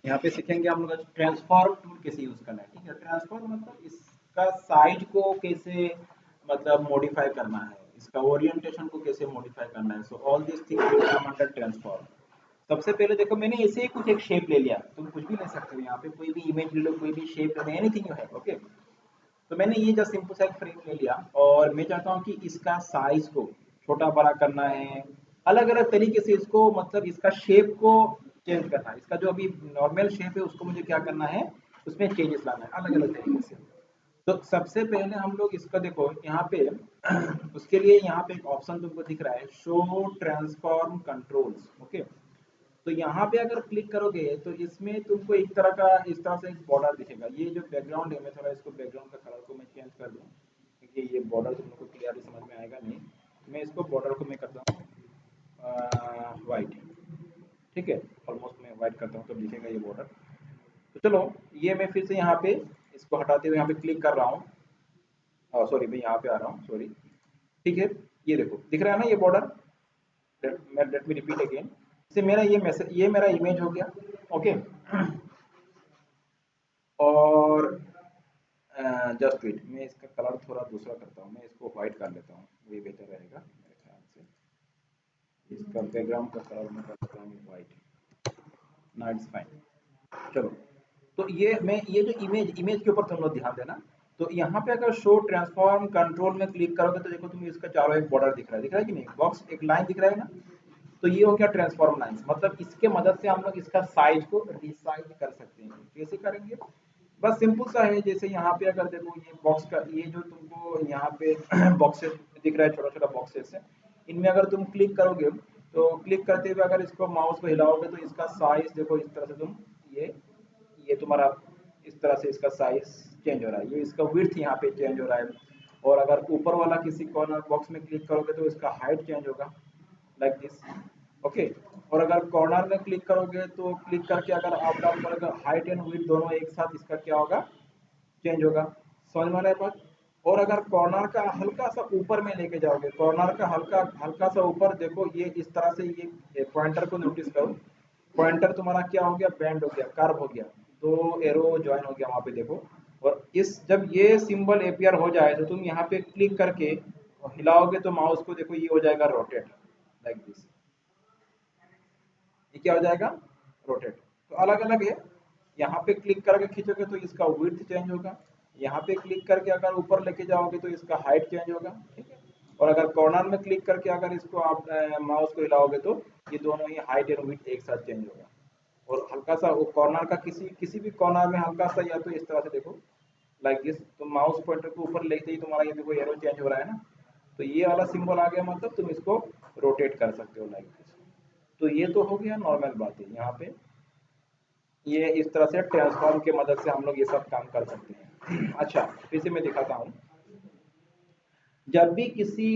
यहाँ पे सीखेंगे हम लोग ट्रांसफॉर्म टूल कैसे यूज करना है। ठीक है, ट्रांसफॉर्म मतलब इसका साइज को कैसे मतलब मॉडिफाई करना है, इसका ओरिएंटेशन को कैसे मॉडिफाई करना है। So all this things will come under transform. सबसे पहले देखो मैंने ऐसे ही कुछ एक शेप ले लिया, तुम कुछ भी ले सकते हो, यहाँ पे कोई भी इमेज ले लो, कोई भी शेप ले लो, एनीथिंग यू है। ओके, तो मैंने ये जस्ट सिंपल सा एक फ्रेम ले लिया और मैं चाहता हूँ कि इसका साइज को छोटा बड़ा करना है, अलग अलग तरीके से इसको मतलब इसका शेप को चेंज करना है। इसका जो अभी नॉर्मल शेप है उसको मुझे क्या करना है, उसमें चेंजेस लाना है अलग अलग तरीके से। तो सबसे पहले हम लोग इसका देखो यहाँ पे उसके लिए यहाँ पे एक ऑप्शन तुमको दिख रहा है, शो ट्रांसफॉर्म कंट्रोल्स। ओके, तो यहाँ पे अगर क्लिक करोगे तो इसमें तुमको एक तरह का इस तरह से एक बॉर्डर दिखेगा। ये जो बैकग्राउंड है, मैं थोड़ा इसको बैकग्राउंड का कलर को मैं चेंज कर दूँ क्योंकि ये बॉर्डर तुम लोग को क्लियरली समझ में आएगा नहीं। मैं इसको बॉर्डर को मैं करता हूँ वाइट। ठीक है, ऑलमोस्ट मैं वाइट करता हूँ तो दिखेगा ये बॉर्डर। तो चलो ये मैं फिर से यहाँ पे इसको हटाते हुए यहाँ पे क्लिक कर रहा हूँ। सॉरी, मैं यहाँ पे आ रहा हूँ, सॉरी। ठीक है, ये देखो दिख रहा है ना ये border. Let me repeat again. से मेरा ये मैसेज, ये मेरा इमेज हो गया। ओके, और जस्ट वेट, मैं इसका कलर थोड़ा दूसरा करता हूँ, मैं इसको व्हाइट कर लेता हूँ, वही बेहतर रहेगा मेरे ख्याल से। इसका बैकग्राउंड का कलर मैं कर देता हूँ व्हाइट। ना इट्स फाइन। चलो, तो ये मैं ये जो इमेज इमेज के ऊपर तुम लोग ध्यान देना। तो यहाँ पे अगर शो ट्रांसफॉर्म कंट्रोल में क्लिक करोगे तो देखो तुम इसका चारों एक बॉर्डर दिख रहा है कि नहीं, बॉक्स एक लाइन दिख रहा है ना। तो ये हो गया ट्रांसफॉर्म लाइंस, मतलब इसके मदद से हम लोग इसका साइज को रिसाइज कर सकते हैं। कैसे करेंगे, बस सिंपल सा है। जैसे यहाँ पे अगर देखो ये बॉक्स का ये जो तुमको यहाँ पे बॉक्सेस दिख रहा है, छोटा छोटा बॉक्सेस है, इनमें अगर तुम क्लिक करोगे तो क्लिक करते हुए अगर इसको माउस को हिलाओगे तो इसका साइज देखो इस तरह से तुम ये तुम्हारा इस तरह से इसका साइज चेंज हो रहा है, ये इसका विड्थ यहाँ पे चेंज हो रहा है। और अगर ऊपर वाला किसी कॉर्नर बॉक्स में क्लिक करोगे तो इसका हाइट चेंज होगा, लाइक दिस। ओके, और अगर कॉर्नर में क्लिक करोगे तो क्लिक करके अगर आप डाउन करोगे हाइट एंड विड्थ दोनों एक साथ इसका क्या होगा, चेंज होगा। समझ में आ रहा है बात। और अगर कॉर्नर का हल्का सा ऊपर में लेके जाओगे, कॉर्नर का हल्का हल्का सा ऊपर देखो, ये इस तरह से ये पॉइंटर को नोटिस करो, पॉइंटर तुम्हारा क्या हो गया, बैंड हो गया, कर्व हो गया, दो एरो ज्वाइन हो गया वहां पे देखो। और इस जब ये सिंबल अपियर हो जाए तो तुम यहाँ पे क्लिक करके हिलाओगे तो माउस को देखो ये हो जाएगा रोटेट, लाइक दिस। ये क्या हो जाएगा, रोटेट। तो अलग अलग है, यहाँ पे क्लिक करके खींचोगे तो इसका विड्थ चेंज होगा, यहाँ पे क्लिक करके अगर ऊपर लेके जाओगे तो इसका हाइट चेंज होगा। ठीक है, और अगर कॉर्नर में क्लिक करके अगर इसको आप माउस को हिलाओगे तो ये दोनों ही हाइट एंड विड्थ एक साथ चेंज होगा। और हल्का सा वो कॉर्नर का किसी किसी भी कॉर्नर में हल्का सा या तो इस तरह से देखो, लाइक दिस, तो माउस पॉइंटर को ऊपर लेते ही तुम्हारा ये देखो एरो चेंज हो रहा है ना। तो ये वाला सिंबल आ गया, मतलब तुम इसको रोटेट कर सकते हो लाइक दिस। तो ये तो हो गया नॉर्मल बात है। यहाँ पे ये इस तरह से ट्रांसफॉर्म के मदद से हम लोग ये सब काम कर सकते हैं। अच्छा, फिर से मैं दिखाता हूँ। जब भी किसी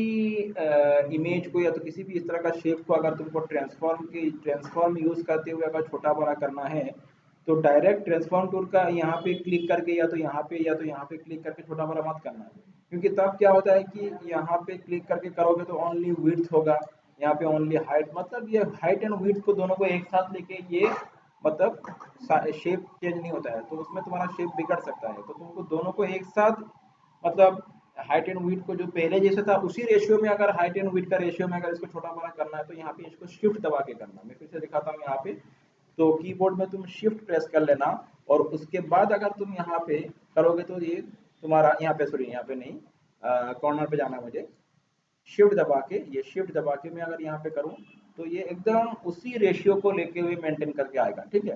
इमेज को या तो किसी भी इस तरह का शेप को अगर तुमको ट्रांसफॉर्म यूज करते हुए अगर छोटा बड़ा करना है तो डायरेक्ट ट्रांसफॉर्म टूल का यहाँ पे क्लिक करके या तो यहाँ पे या तो यहाँ पे क्लिक करके छोटा बड़ा मत करना है। क्योंकि तब क्या होता है कि यहाँ पे क्लिक करके करोगे तो ओनली विड्थ होगा, यहाँ पे ओनली हाइट, मतलब ये हाइट एंड विड्थ को दोनों को एक साथ लेके ये मतलब शेप चेंज नहीं होता है, तो उसमें तुम्हारा शेप बिगड़ सकता है। तो तुमको दोनों को एक साथ मतलब हाइट एंड विड्थ को जो पहले जैसे था उसी रेशियो में, अगर हाइट एंड विड्थ का रेशियो में अगर इसको छोटा बड़ा करना है तो यहाँ पे इसको शिफ्ट दबा के करना। मैं फिर से दिखाता हूँ। यहाँ पे तो कीबोर्ड में तुम शिफ्ट प्रेस कर लेना और उसके बाद अगर तुम यहाँ पे करोगे तो ये तुम्हारा यहाँ पे, सॉरी यहाँ पे नहीं, कॉर्नर पे जाना है मुझे, शिफ्ट दबा के, ये शिफ्ट दबा के मैं अगर यहाँ पे करूँ तो ये एकदम उसी रेशियो को लेके हुए मेंटेन करके आएगा। ठीक है,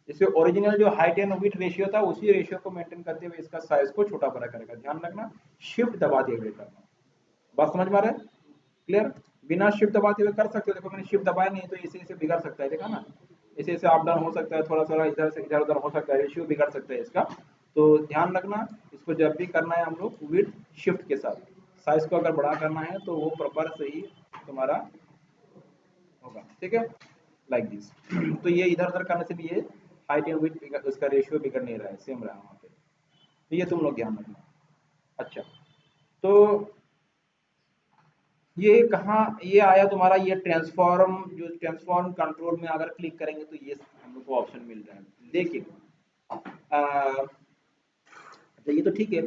जैसे ओरिजिनल जो हाइट एंड विड्थ रेशियो था उसी रेशियो को मेंटेन करते हुए इसका साइज को छोटा बड़ा करेगा। ध्यान रखना, शिफ्ट दबा दिए हुए करना। बात समझ में आ रहा है, क्लियर। बिना शिफ्ट दबाते हुए कर सकते हो, देखो मैंने शिफ्ट दबाया नहीं तो इसे इसे बिगड़ सकता है, देखा ना, इसे इसे अप डाउन हो सकता है, थोड़ा थोड़ा इधर से इधर उधर हो सकता है, रेशियो बिगड़ सकता है इसका। तो ध्यान रखना, इसको जब भी करना है हम लोग विद शिफ्ट के साथ, साइज को अगर बड़ा करना है तो वो प्रॉपर से ही तुम्हारा होगा। ठीक है, लाइक दिस। तो ये इधर उधर करने से भी ये हाइट एंड विड्थ उसका रेशियो बिगड़ नहीं रहा है, सेम रहा वहाँ पे। तो ये तुम लोग ध्यान रखना। अच्छा, तो ये कहाँ ये आया तुम्हारा, ये ट्रांसफॉर्म, जो ट्रांसफॉर्म कंट्रोल में अगर क्लिक करेंगे तो ये हम लोग को ऑप्शन मिल रहा है। लेकिन तो ये तो ठीक है।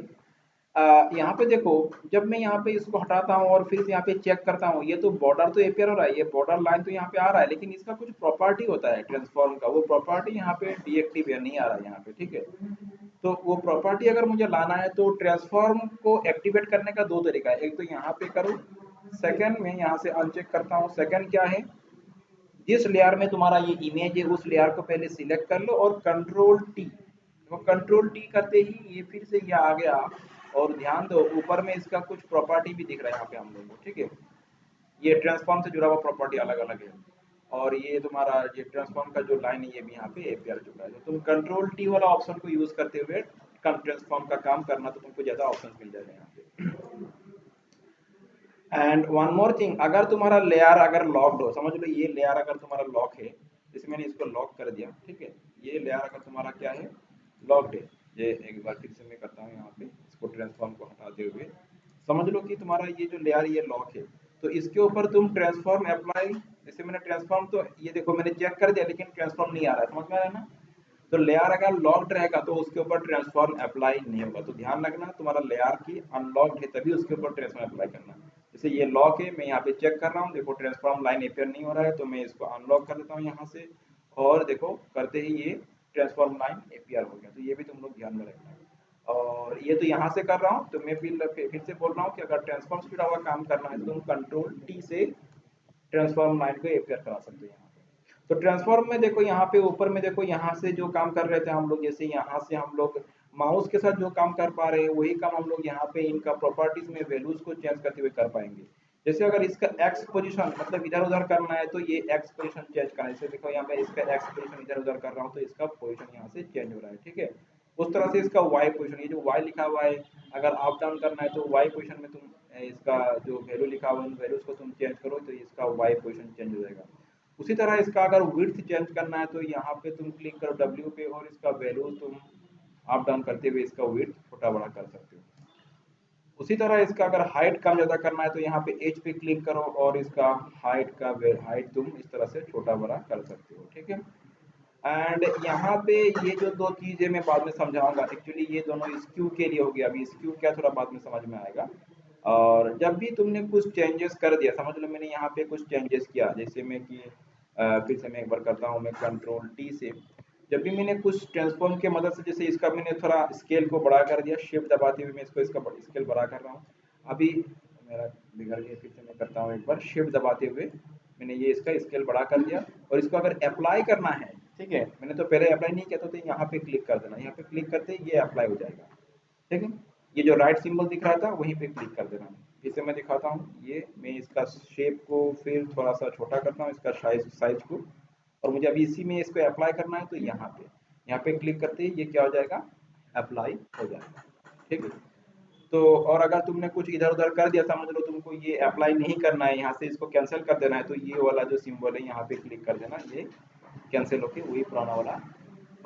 यहाँ पे देखो, जब मैं यहाँ पे इसको हटाता हूँ और फिर से यहाँ पे चेक करता हूँ, ये तो बॉर्डर तो अपेयर हो रहा है, ये बॉर्डर लाइन तो यहाँ पे आ रहा है, लेकिन इसका कुछ प्रॉपर्टी होता है ट्रांसफॉर्म का, वो प्रॉपर्टी यहाँ पे डीएक्टिव नहीं आ रहा है यहाँ पे, ठीक है। तो वो प्रॉपर्टी अगर मुझे लाना है तो ट्रांसफॉर्म को एक्टिवेट करने का दो तरीका है, एक तो यहाँ पे करो, सेकंड में यहाँ से अनचेक करता हूँ। सेकंड क्या है, जिस लेयर में तुम्हारा ये इमेज है उस लेयर को पहले सिलेक्ट कर लो और कंट्रोल टी, तो कंट्रोल टी करते ही ये फिर से ये आ गया। और ध्यान दो ऊपर में इसका कुछ प्रॉपर्टी भी दिख रहा है यहाँ पे हम लोग को, ठीक है। ये ट्रांसफॉर्म से जुड़ा हुआ प्रॉपर्टी अलग अलग है, और ये तुम्हारा ये ट्रांसफॉर्म का जो लाइन है ये भी यहाँ पे अपेयर चुका है। तो तुम कंट्रोल टी वाला ऑप्शन को यूज करते हुए ट्रांसफॉर्म का काम करना, तो तुमको ज्यादा ऑप्शन मिल जाएगा यहाँ पे। एंड वन मोर थिंग, अगर तुम्हारा लेयर अगर लॉक्ड हो, समझ लो ये लेयर अगर तुम्हारा लॉक है, जैसे मैंने इसको लॉक कर दिया, ठीक है, ये लेयर अगर तुम्हारा क्या है, लॉक्ड है, ये एक बार फिर से मैं करता हूँ यहाँ पे इसको ट्रांसफॉर्म को हटाते हुए, समझ लो कि तुम्हारा ये जो लेयर ये लॉक है, तो इसके ऊपर तुम ट्रांसफॉर्म अप्लाई, जैसे मैंने ट्रांसफॉर्म, तो ये देखो मैंने चेक कर दिया लेकिन ट्रांसफॉर्म नहीं आ रहा है, समझ में आ रहा है ना। तो लेयर अगर लॉक्ड रहेगा तो उसके ऊपर ट्रांसफॉर्म अप्लाई नहीं होगा, तो ध्यान रखना तुम्हारा लेयर की अनलॉक्ड है तभी उसके ऊपर ट्रांसफॉर्म अप्लाई करना। जैसे ये लॉक है, मैं यहाँ पे चेक कर रहा हूँ, देखो ट्रांसफॉर्म लाइन अपेयर नहीं हो रहा है, तो मैं इसको अनलॉक कर देता हूँ यहाँ से, और देखो करते ही ये ट्रांसफॉर्म लाइन अपेयर हो गया। तो ये भी तुम लोग ध्यान में रखना। और ये तो यहाँ से कर रहा हूँ, तो मैं फिर से बोल रहा हूँ कि अगर ट्रांसफॉर्म से जुड़ा हुआ काम करना है तो तुम कंट्रोल टी से ट्रांसफॉर्म लाइन को अपेयर करा सकते हो यहाँ पे। तो ट्रांसफॉर्म में देखो यहाँ पे ऊपर में देखो, यहाँ से जो काम कर रहे थे हम लोग, जैसे यहाँ से हम लोग माउस के साथ जो काम कर पा रहे हैं वही काम हम लोग यहाँ पे इनका प्रॉपर्टीज में वैल्यूज को चेंज करते हुए कर पाएंगे। जैसे अगर इसका एक्स पोजीशन मतलब इधर उधर करना है तो ये एक्स पोजीशन चेंज करना है, जैसे देखो यहाँ पे इसका एक्स पोजीशन इधर उधर कर रहा हूँ तो इसका पोजीशन यहाँ से चेंज हो रहा है, ठीक है। उस तरह से इसका वाई पोजीशन, ये जो वाई लिखा हुआ है, अगर अप डाउन करना है तो वाई पोजीशन में तुम इसका जो वैल्यू लिखा हुआ है उन वैल्यूज को तुम चेंज करो तो इसका वाई पोजीशन चेंज हो जाएगा। उसी तरह इसका अगर विड्थ चेंज करना है तो यहाँ पे तुम क्लिक करो डब्ल्यू पे और इसका वैल्यू तुम अप डाउन करते हुए इसका विड्थ छोटा बड़ा कर सकते हो। उसी तरह इसका अगर हाइट कम ज्यादा करना है तो यहाँ पे एच पे क्लिक करो और इसका हाइट तुम इस तरह से छोटा बड़ा कर सकते हो, ठीक है। एंड यहाँ पे ये जो दो चीजें मैं बाद में समझाऊंगा, एक्चुअली ये दोनों स्क्यू के लिए हो गया, अभी स्क्यू क्या थोड़ा बाद में समझ में आएगा। और जब भी तुमने कुछ चेंजेस कर दिया, समझ लो मैंने यहाँ पे कुछ चेंजेस किया, जैसे मैं कि फिर से मैं एक बार करता हूँ, मैं कंट्रोल टी से जब भी मैंने कुछ ट्रांसफॉर्म की मदद से, जैसे इसका मैंने थोड़ा स्केल को बड़ा कर दिया, शिफ्ट दबाते हुए मैं इसको इसका स्केल बड़ा कर रहा हूँ। अभी मेरा बिगड़ गया, फिर से मैं करता हूँ एक बार, शिफ्ट दबाते हुए मैंने ये इसका स्केल बड़ा कर दिया। और इसको अगर अप्लाई करना है, ठीक है, मैंने तो पहले अप्लाई नहीं किया था, तो यहाँ पे क्लिक कर देना, यहाँ पे क्लिक करते ही ये अप्लाई हो जाएगा, ठीक है। ये जो राइट सिंबल दिख रहा था वहीं पे क्लिक कर देना। फिर से मैं दिखाता हूँ, ये मैं इसका शेप को फिर थोड़ा सा छोटा करता हूँ, इसका साइज को, और मुझे अभी इसी में इसको अप्लाई करना है, तो यहाँ पे क्लिक करते ही ये क्या हो जाएगा, अप्लाई हो जाएगा, ठीक है। तो और अगर तुमने कुछ इधर उधर कर दिया, समझ लो तुमको ये अप्लाई नहीं करना है, यहाँ से इसको कैंसिल कर देना है, तो ये वाला जो सिंबल है यहाँ पे क्लिक कर देना, ये कैंसिल होके वही पुराना वाला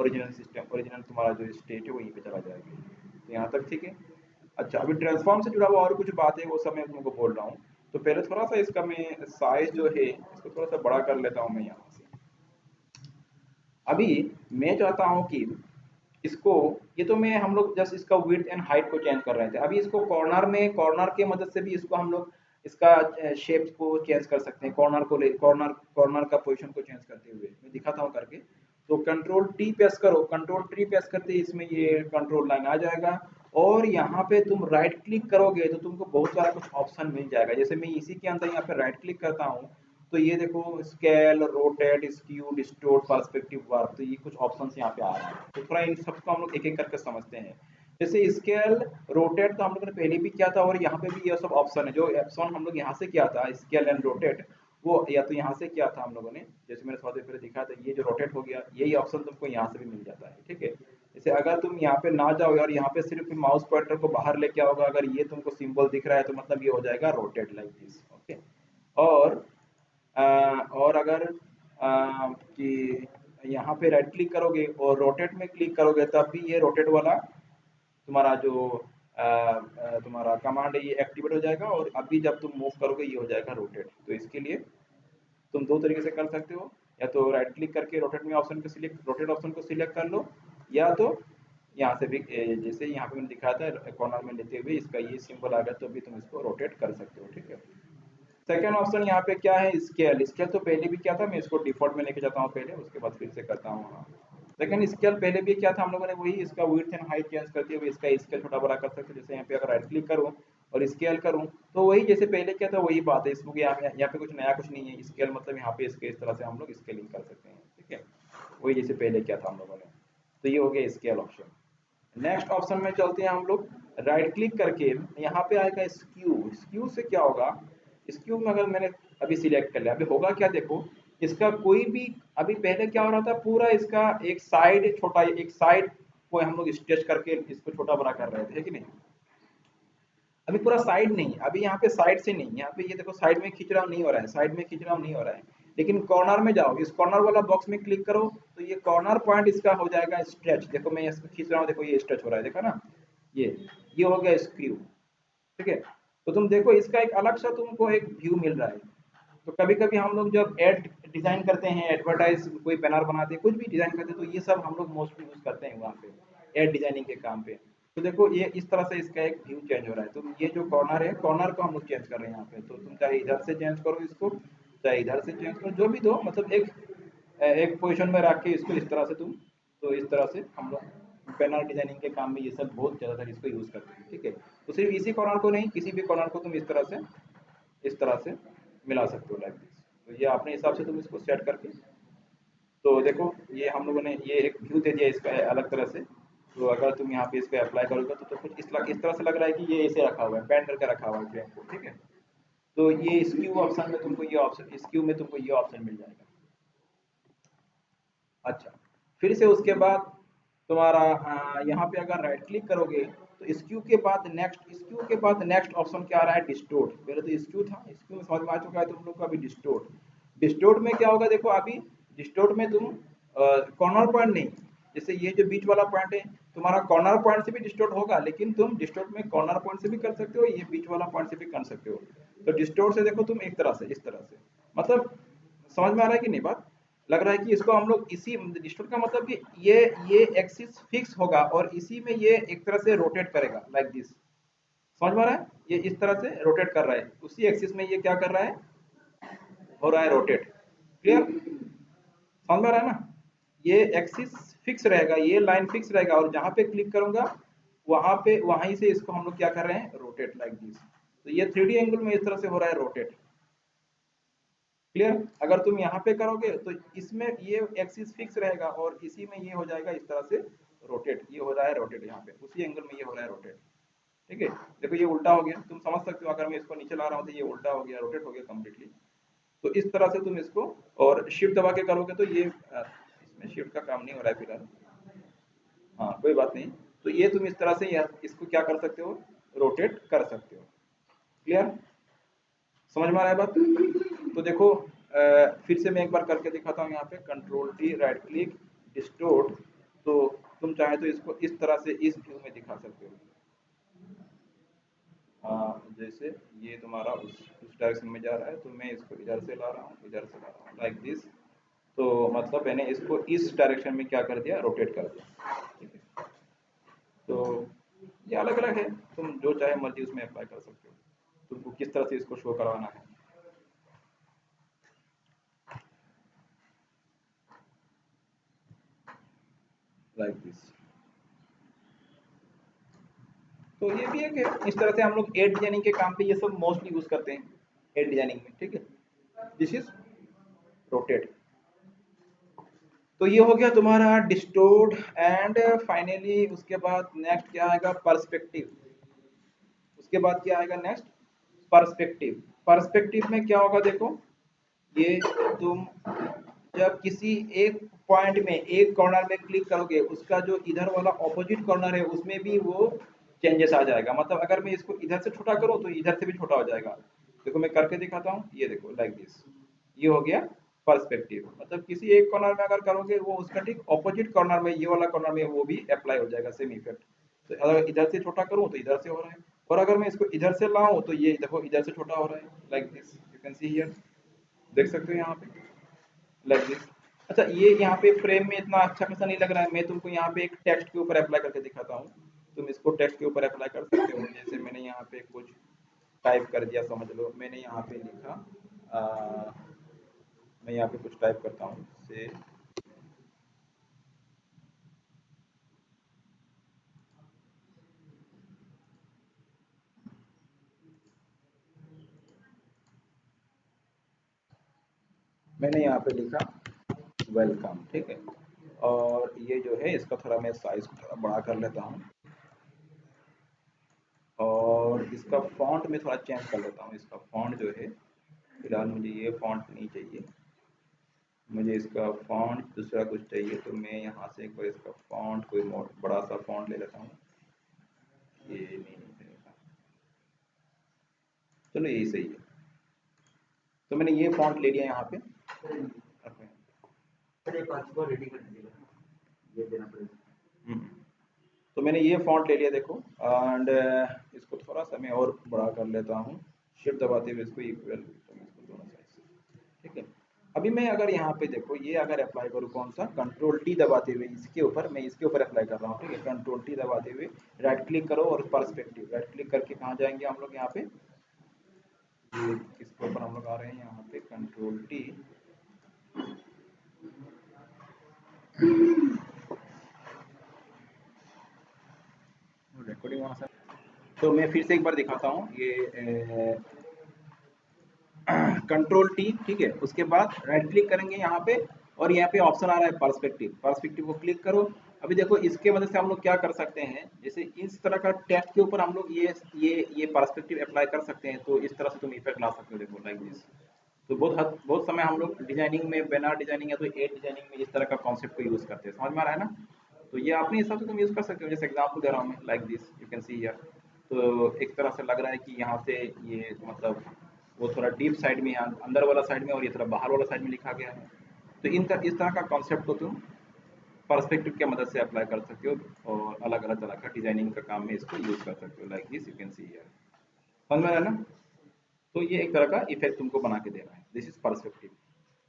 ओरिजिनल सिस्टम, ओरिजिनल तुम्हारा जो स्टेट है वहीं पे चला जाएगा। तो यहाँ तक ठीक है। अच्छा, अभी ट्रांसफॉर्म से जुड़ा हुआ और कुछ बात है वो सब मैं तुमको बोल रहा हूँ। तो पहले थोड़ा सा इसका मैं साइज जो है इसको थोड़ा सा बड़ा कर लेता हूँ मैं यहाँ से। अभी मैं चाहता हूँ कि इसको, ये तो मैं हम लोग जस्ट इसका विड्थ एंड हाइट को चेंज कर रहे थे, अभी इसको कॉर्नर में, कॉर्नर के मदद से भी इसको हम लोग इसका शेप को चेंज कर सकते हैं, कॉर्नर को ले, कॉर्नर कॉर्नर का पोजीशन को चेंज करते हुए मैं दिखाता हूँ करके। तो कंट्रोल टी प्रेस करो, कंट्रोल टी प्रेस करते ही इसमें ये कंट्रोल लाइन आ जाएगा, और यहाँ पे तुम राइट क्लिक करोगे तो तुमको बहुत सारा कुछ ऑप्शन मिल जाएगा। जैसे मैं इसी के अंदर यहाँ पे राइट क्लिक करता हूँ, तो ये देखो scale, rotate, skew, distort, perspective, warp, तो ये कुछ ऑप्शंस यहाँ पे आ रहे हैं। तो थोड़ा इन सबको हम लोग एक एक करके समझते हैं। जैसे स्केल, रोटेट तो हम लोगों ने पहले भी किया था, और यहाँ पे भी ये सब ऑप्शन है, जो ऑप्शन हम लोग यहाँ से किया था स्केल एंड रोटेट, वो या तो यहाँ से किया था हम लोगों ने, जैसे मैंने थोड़ा देर पहले दिखाया था, ये जो रोटेट हो गया, यही ऑप्शन तुमको यहाँ से भी मिल जाता है, ठीक है। जैसे अगर तुम यहाँ पे ना जाओ और यहाँ पे सिर्फ माउस पॉइंटर को बाहर लेके आओगे, अगर ये तुमको सिंबल दिख रहा है तो मतलब ये हो जाएगा रोटेट लाइक दिस, ओके। और और अगर कि यहाँ पे राइट क्लिक करोगे और रोटेट में क्लिक करोगे तब भी ये रोटेट वाला तुम्हारा जो तुम्हारा कमांड है ये एक्टिवेट हो जाएगा, और अभी जब तुम मूव करोगे ये हो जाएगा रोटेट। तो इसके लिए तुम दो तरीके से कर सकते हो, या तो राइट क्लिक करके रोटेट में ऑप्शन को सिलेक्ट, रोटेट ऑप्शन को सिलेक्ट कर लो, या तो यहाँ से भी जैसे यहाँ पे मैंने दिखाया था कॉर्नर में लेते हुए इसका ये सिंबल आ गया तो भी तुम इसको रोटेट कर सकते हो, ठीक है। सेकंड ऑप्शन यहाँ पे क्या है, स्केल। स्केल तो पहले भी क्या था, मैं इसको डिफॉल्ट में लेके जाता हूँ पहले, उसके बाद फिर से करता हूँ। हाँ, लेकिन स्केल पहले भी क्या था, हम लोगों ने वही इसका विड्थ एंड हाइट चेंज करते हुए इसका स्केल छोटा बड़ा कर सकते हैं। जैसे यहाँ पे अगर राइट क्लिक करूँ और स्केल करूँ तो वही जैसे पहले क्या था वही बात है, इसमें यहाँ पे कुछ नया कुछ नहीं है। स्केल मतलब यहाँ पे इसके इस तरह से हम लोग स्केलिंग कर सकते हैं, ठीक है, वही जैसे पहले क्या था हम लोगों ने। तो ये हो गया स्केल ऑप्शन। नेक्स्ट ऑप्शन में चलते हैं हम लोग, राइट क्लिक करके यहाँ पे आएगा स्क्यू। स्क्यू से क्या होगा, स्क्यू में अगर मैंने अभी सिलेक्ट कर लिया, अभी होगा क्या देखो, इसका कोई भी, अभी पहले क्या हो रहा था, पूरा इसका एक साइड छोटा, एक साइड को हम लोग स्ट्रेच करके इसको छोटा बड़ा कर रहे थे, है कि नहीं। अभी पूरा साइड नहीं, अभी यहाँ पे साइड से नहीं, यहाँ पे ये देखो साइड में खिंचड़ाव नहीं हो रहा है, साइड में खिंचड़ाव नहीं हो रहा है। लेकिन कॉर्नर में जाओ, इस कॉर्नर वाला बॉक्स में क्लिक करो तो ये कॉर्नर पॉइंट इसका हो जाएगा स्ट्रेच। देखो मैं इसको खींच रहा हूँ, देखो ये स्ट्रेच हो रहा है, देखा ना, ये हो गया स्क्रू, ठीक है। तो तुम देखो इसका एक अलग सा तुमको एक व्यू मिल रहा है। तो कभी कभी हम लोग जब एड डिजाइन करते हैं, एडवर्टाइज कोई बैनर बनाते हैं, कुछ भी डिजाइन करते हैं, तो ये सब हम लोग मोस्टली यूज करते हैं वहाँ पे एड डिजाइनिंग के काम पे। तो देखो ये इस तरह से इसका एक व्यू चेंज हो रहा है। तो ये जो कॉर्नर है, कॉर्नर को हम लोग चेंज कर रहे हैं यहाँ पे। तो तुम चाहे इधर से चेंज करो इसको, चाहे इधर से चेंज करो, जो भी दो, मतलब एक एक पोजीशन में रख के इसको इस तरह से तुम, तो इस तरह से हम लोग बैनर डिजाइनिंग के काम में ये सब बहुत ज़्यादातर इसको यूज़ करते हैं, ठीक है। तो सिर्फ इसी कॉर्नर को नहीं, किसी भी कॉर्नर को तुम इस तरह से मिला सकते हो लाइक दिस। तो ये अपने हिसाब से तुम इसको सेट करके, तो देखो ये हम लोगों ने ये एक व्यू दे दिया इसका अलग तरह से। तो अगर तुम यहाँ पे इसको अप्लाई करोगे तो कुछ इस तरह से लग रहा है कि ये ऐसे रखा हुआ है, बैंड करके रखा हुआ है फ्रेम को, ठीक है। तो ये स्क्यू ऑप्शन में तुमको ये ऑप्शन, स्क्यू में तुमको ये ऑप्शन मिल जाएगा। अच्छा, फिर से उसके बाद तुम्हारा यहाँ पे अगर राइट क्लिक करोगे तो स्क्यू के बाद नेक्स्ट ऑप्शन क्या आ रहा है, डिस्टोर्ट। पहले तो स्क्यू था, स्क्यू में समझ में आ चुका है तुम लोग को। अभी डिस्टोर्ट, डिस्टोर्ट में क्या होगा देखो, अभी डिस्टोर्ट में तुम कॉर्नर पॉइंट नहीं, जैसे ये जो बीच वाला पॉइंट है तुम्हारा कॉर्नर पॉइंट से भी डिस्टोर्ट होगा, लेकिन तुम डिस्टोर्ट में कॉर्नर पॉइंट से भी कर सकते हो, ये बीच वाला पॉइंट से भी कर सकते हो। तो डिस्टोर्ट से देखो तुम एक तरह से, इस तरह से, मतलब समझ में आ रहा है कि नहीं बात, लग रहा है कि इसको हम लोग इसी डिस्टोर्ट का मतलब कि ये एक्सिस फिक्स होगा और इसी में ये एक तरह से रोटेट करेगा लाइक दिस। समझ में आ रहा है, ये इस तरह से रोटेट कर रहा है, उसी एक्सिस में ये क्या कर रहा है, हो रहा है रोटेट। क्लियर, समझ में आ रहा है ना, ये एक्सिस फिक्स रहेगा, ये लाइन फिक्स रहेगा, और जहां पे क्लिक करूंगा वहां पे वहीं से इसको हम लोग क्या कर रहे हैं, रोटेट लाइक दिस। तो ये 3D एंगल में इस तरह से हो रहा है रोटेट। क्लियर, अगर तुम यहाँ पे करोगे तो इसमें ये एक्सिस फिक्स रहेगा और इसी में ये हो जाएगा इस तरह से रोटेट, ये हो रहा है रोटेट, यहाँ पे उसी एंगल में ये हो रहा है रोटेट, ठीक है। देखो ये उल्टा हो गया, तुम समझ सकते हो, अगर मैं इसको नीचे ला रहा हूँ तो ये उल्टा हो गया, रोटेट हो गया कम्प्लीटली। तो इस तरह से तुम इसको, और शिफ्ट दबा के करोगे तो ये इसमें शिफ्ट का काम नहीं हो रहा है फिलहाल, हाँ कोई बात नहीं। तो ये तुम इस तरह से इसको क्या कर सकते हो, रोटेट कर सकते हो। क्लियर, समझ में आ रहा है बात। तो देखो फिर से मैं एक बार करके दिखाता हूँ, यहाँ पे control T, right click, distort. तो तुम चाहे तो इसको इस तरह से इस व्यू में दिखा सकते हो। जैसे ये तुम्हारा उस डायरेक्शन में जा रहा है तो मैं इसको इधर से ला रहा हूँ, इधर से ला रहा हूँ लाइक दिस। तो मतलब मैंने इसको इस डायरेक्शन में क्या कर दिया, रोटेट कर दिया, ठीक है। तो ये अलग अलग है, तुम जो चाहे मर्जी उसमें अप्लाई कर सकते हो, तुमको किस तरह से इसको शो करवाना है। Like this. तो ये भी एक है, इस तरह से हम लोग एड डिजाइनिंग के काम पे ये सब मोस्टली यूज करते हैं एड डिजाइनिंग में, ठीक है। This is rotate. तो ये हो गया तुम्हारा डिस्टोर्ड एंड फाइनली उसके बाद नेक्स्ट क्या आएगा, पर्सपेक्टिव। उसके बाद क्या आएगा नेक्स्ट, पर्सपेक्टिव। पर्सपेक्टिव में क्या होगा देखो, ये तुम जब किसी एक पॉइंट में एक कॉर्नर में क्लिक करोगे, उसका जो इधर वाला ऑपोजिट कॉर्नर है उसमें भी वो चेंजेस आ जाएगा। मतलब अगर मैं इसको इधर से छोटा करूँ तो इधर से भी छोटा हो जाएगा। देखो मैं करके दिखाता हूँ, ये देखो लाइक दिस, ये हो गया पर्सपेक्टिव। मतलब किसी एक कॉर्नर में अगर करोगे वो उसका ठीक ऑपोजिट कॉर्नर में, ये वाला कॉर्नर में वो भी अप्लाई हो जाएगा सेम इफेक्ट। तो अगर इधर से छोटा करूँ तो इधर से हो रहा है, और अगर मैं इसको इधर से लाऊं तो ये देखो इधर से छोटा हो रहा है like this, you can see here, देख सकते हो यहाँ पे लाइक दिस। अच्छा, ये यहाँ पे फ्रेम में इतना अच्छा खासा नहीं लग रहा है, मैं तुमको यहाँ पे एक टेक्स्ट के ऊपर अप्लाई करके दिखाता हूँ। तुम इसको टेक्स्ट के ऊपर अप्लाई कर सकते हो। जैसे मैंने यहाँ पे कुछ टाइप कर दिया, समझ लो मैंने यहाँ पे लिखा, मैं यहाँ पे कुछ टाइप करता हूँ से, मैंने यहाँ पे लिखा वेलकम, ठीक है। और ये जो है इसका थोड़ा मैं साइज को थोड़ा बड़ा कर लेता हूँ, और इसका फॉन्ट में थोड़ा चेंज कर लेता हूँ। इसका फॉन्ट जो है, फिलहाल मुझे ये फॉन्ट नहीं चाहिए, मुझे इसका फॉन्ट दूसरा कुछ चाहिए। तो मैं यहाँ से एक बार इसका फॉन्ट कोई बड़ा सा फॉन्ट ले लेता हूँ। ये नहीं चलेगा, चलो यही सही है। तो मैंने ये फॉन्ट ले लिया यहाँ पे। हम्म, तो मैंने ये फॉन्ट ले लिया देखो, एंड इसको थोड़ा सा मैं और बड़ा कर लेता हूँ, शिफ्ट दबाते हुए इसको इक्वल, तो मैं इसको दोनों साइड से, ठीक है। अभी मैं अगर यहाँ पे देखो ये अगर अप्लाई करूँ, कौन सा, कंट्रोल टी दबाते हुए इसके ऊपर, मैं इसके ऊपर अप्लाई कर रहा हूँ, ठीक है। कंट्रोल टी दबाते हुए राइट क्लिक करो और पर्सपेक्टिव, राइट क्लिक करके कहाँ जाएंगे हम लोग, यहाँ पे ये किसके ऊपर हम लोग आ रहे हैं, यहाँ पे कंट्रोल टी, रिकॉर्डिंग वहाँ से। तो मैं फिर से एक बार दिखाता हूँ, ये कंट्रोल टी, ठीक है। उसके बाद राइट क्लिक करेंगे यहाँ पे, और यहाँ पे ऑप्शन आ रहा है पर्सपेक्टिव, पर्सपेक्टिव को क्लिक करो। अभी देखो इसके वजह से हम लोग क्या कर सकते हैं, जैसे इस तरह का टेक्स्ट के ऊपर हम लोग ये पर्सपेक्टिव अप्लाई कर सकते हैं। तो इस तरह से तुम इफेक्ट ला सकते हो, देखो लाइक दिस। तो बहुत समय हम लोग डिजाइनिंग में, बैनर डिजाइनिंग या तो एड डिजाइनिंग में इस तरह का कॉन्सेप्ट को यूज करते हैं, समझ में आ रहा है ना। तो ये अपने हिसाब से तुम यूज कर सकते हो, जैसे एग्जांपल दे रहा हूँ मैं, like this you can see here. तो एक तरह से लग रहा है कि यहाँ से ये मतलब वो थोड़ा डीप साइड में है, अंदर वाला साइड में, और ये थोड़ा बाहर वाला साइड में लिखा गया है। तो इस तरह का कॉन्सेप्ट को तुम पर्सपेक्टिव की मदद से अप्लाई कर सकते हो, और अलग अलग तरह का डिजाइनिंग का काम में इसको यूज कर सकते हो, like this you can see here. समझ में आया ना। तो ये एक तरह का इफेक्ट तुमको बना के देना है, दिस इज पर्सपेक्टिव।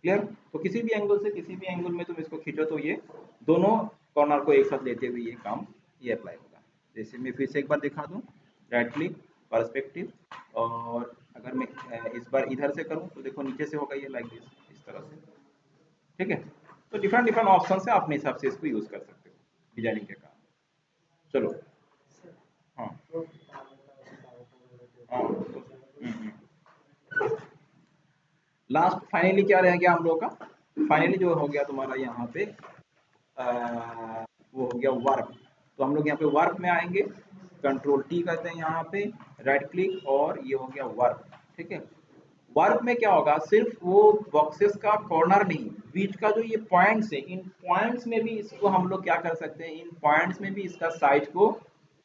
क्लियर। तो किसी भी एंगल से, किसी भी एंगल में तुम इसको खींचो तो ये दोनों कॉर्नर को एक साथ लेते हुए ये काम ये अप्लाई होगा। जैसे मैं फिर से एक बार दिखा दूं, राइट क्लिक, पर्सपेक्टिव, और अगर मैं इस बार इधर से करूं तो देखो नीचे से होगा ये, लाइक दिस, इस तरह से, ठीक है। तो डिफरेंट डिफरेंट ऑप्शन से अपने हिसाब से इसको यूज कर सकते हो डिजाइनिंग के काम। चलो। हाँ हाँ, लास्ट फाइनली क्या रह गया हम लोग का, फाइनली जो हो गया तुम्हारा यहाँ पे वो हो गया वर्क। तो हम लोग यहाँ पे वर्क में आएंगे, कंट्रोल टी करते हैं यहाँ पे, राइट क्लिक, और ये हो गया वर्क, ठीक है। वर्क में क्या होगा, सिर्फ वो बॉक्सेस का कॉर्नर नहीं, बीच का जो ये पॉइंट्स है, इन पॉइंट्स में भी इसको हम लोग क्या कर सकते हैं, इन पॉइंट्स में भी इसका साइज को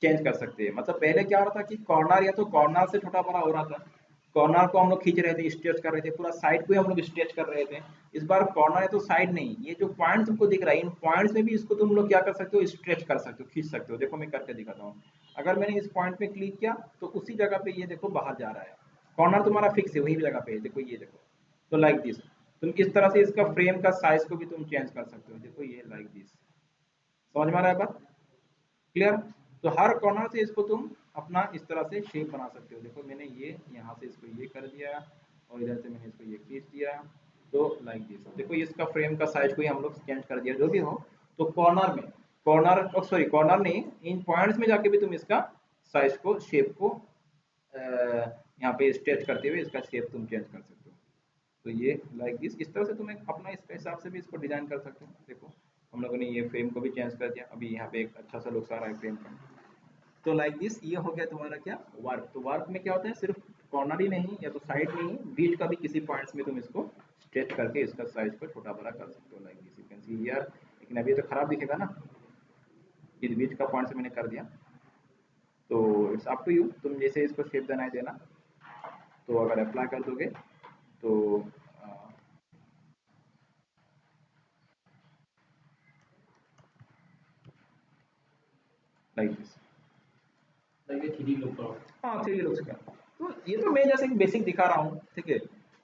चेंज कर सकते हैं। मतलब पहले क्या हो रहा था कि कॉर्नर या तो कॉर्नर से छोटा बड़ा हो रहा था, कॉर्नर को हम लोग खींच रहे थे, स्ट्रेच कर रहे थे, पूरा साइड को ही हम लोग स्ट्रेच कर रहे थे। इस बार कॉर्नर है तो साइड नहीं, ये जो पॉइंट तुमको दिख रहा है, इन पॉइंट्स में भी इसको तुम लोग क्या कर सकते हो, स्ट्रेच कर सकते हो, खींच सकते हो। देखो मैं करके दिखाता हूँ। अगर मैंने इस पॉइंट पे क्लिक किया तो उसी जगह पे ये देखो बाहर जा रहा है, कॉर्नर तुम्हारा फिक्स है वही जगह पे है, देखो ये देखो। तो लाइक दिस, तुम इस तरह से इसका फ्रेम का साइज को भी तुम चेंज कर सकते हो, देखो ये लाइक दिस। समझ में आ रहा है बात, क्लियर। तो हर कॉर्नर से इसको तुम अपना इस तरह से शेप बना सकते हो। देखो मैंने ये यहाँ से इसको ये कर दिया, और इधर से मैंने इसको ये खींच दिया, तो लाइक दिस। देखो इसका फ्रेम का साइज को ही हम लोग चेंज कर दिया, जो भी हो। तो कॉर्नर में, कॉर्नर सॉरी कॉर्नर नहीं, इन पॉइंट्स में जाके भी तुम इसका साइज को, शेप को यहाँ पे स्ट्रेच करते हुए इसका शेप तुम चेंज कर सकते हो। तो ये लाइक दिस, इस तरह से तुम अपना इसके हिसाब से भी इसको डिजाइन कर सकते हो। देखो हम लोगों ने ये फ्रेम को भी चेंज कर दिया, अभी यहाँ पे एक अच्छा सा लुक आ रहा है फ्रेम का। तो लाइक दिस ये हो गया तुम्हारा क्या, वर्क। तो वर्क में क्या होता है, सिर्फ कॉर्नर ही नहीं या तो साइड नहीं, बीच का भी किसी पॉइंट्स में तुम इसको स्ट्रेच करके इसका साइज को छोटा बड़ा कर सकते हो, like this you can see here. लेकिन अभी तो खराब दिखेगा ना, इस बीच का पॉइंट से मैंने कर दिया। तो इट्स अप टू यू, तुम जैसे इसको शेप देना है देना। तो अगर अप्लाई कर दोगे तो लाइक दिस, हाँ 3D लुक का। तो ये तो मैं जैसे बेसिक दिखा रहा हूँ, ठीक है।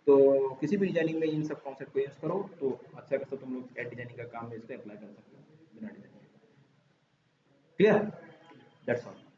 तो किसी भी डिजाइनिंग में इन सब कॉन्सेप्ट को यूज करो तो अच्छा खासा तुम लोग एड डिजाइनिंग का काम में इसको अप्लाई कर सकते हो बिना डिजाइनिंग। क्लियर? That's all.